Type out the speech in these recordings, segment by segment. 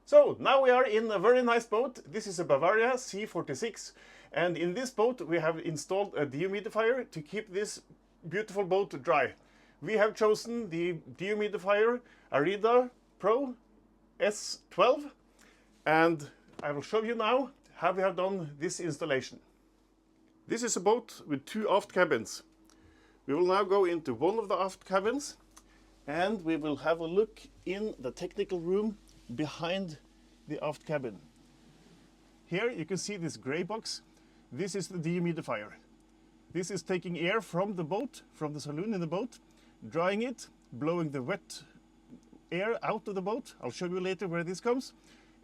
So now we are in a very nice boat. This is a Bavaria C46, and in this boat we have installed a dehumidifier to keep this beautiful boat dry. We have chosen the dehumidifier Arida Pro S12, and I will show you now how we have done this installation. This is a boat with two aft cabins. We will now go into one of the aft cabins and we will have a look in the technical room behind the aft cabin. Here you can see this gray box. This is the dehumidifier. This is taking air from the boat, from the saloon in the boat, drying it, blowing the wet air out of the boat. I'll show you later where this comes.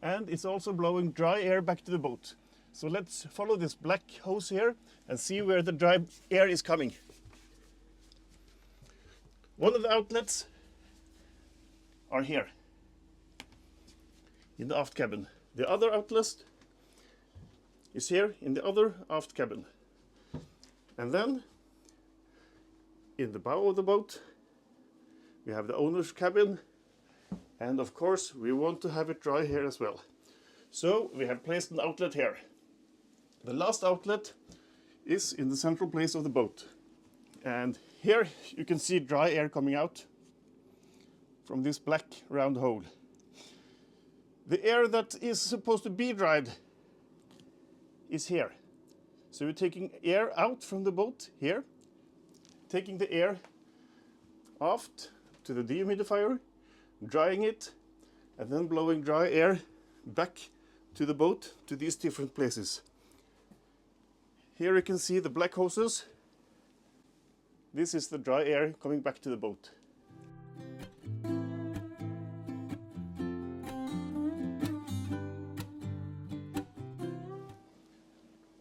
And it's also blowing dry air back to the boat. So let's follow this black hose here and see where the dry air is coming. One of the outlets are here in the aft cabin. The other outlet is here in the other aft cabin. And then in the bow of the boat we have the owner's cabin, and of course we want to have it dry here as well. So we have placed an outlet here. The last outlet is in the central place of the boat, and here you can see dry air coming out from this black round hole. The air that is supposed to be dried is here. So we're taking air out from the boat here, taking the air aft to the dehumidifier, drying it, and then blowing dry air back to the boat to these different places. Here you can see the black hoses. This is the dry air coming back to the boat.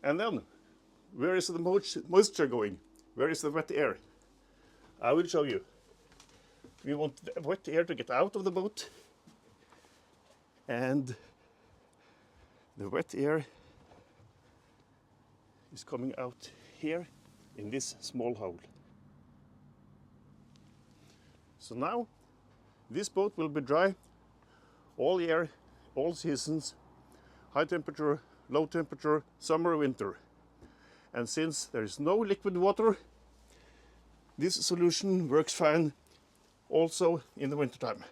And then, where is the moisture going? Where is the wet air? I will show you. We want the wet air to get out of the boat, and the wet air is coming out here in this small hole. So now this boat will be dry all year, all seasons, high temperature, low temperature, summer, winter. And since there is no liquid water, this solution works fine also in the wintertime.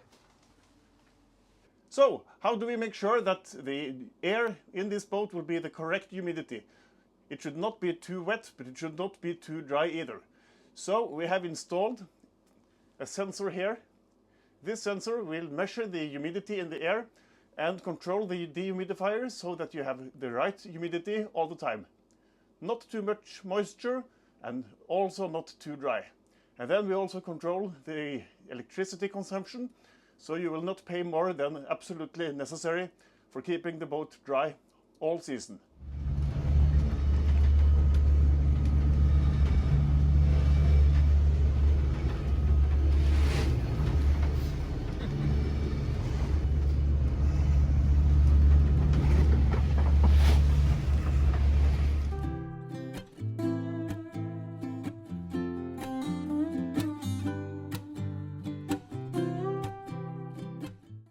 So, how do we make sure that the air in this boat will be the correct humidity? It should not be too wet, but it should not be too dry either. So we have installed a sensor here. This sensor will measure the humidity in the air and control the dehumidifier so that you have the right humidity all the time. Not too much moisture and also not too dry. And then we also control the electricity consumption, so you will not pay more than absolutely necessary for keeping the boat dry all season.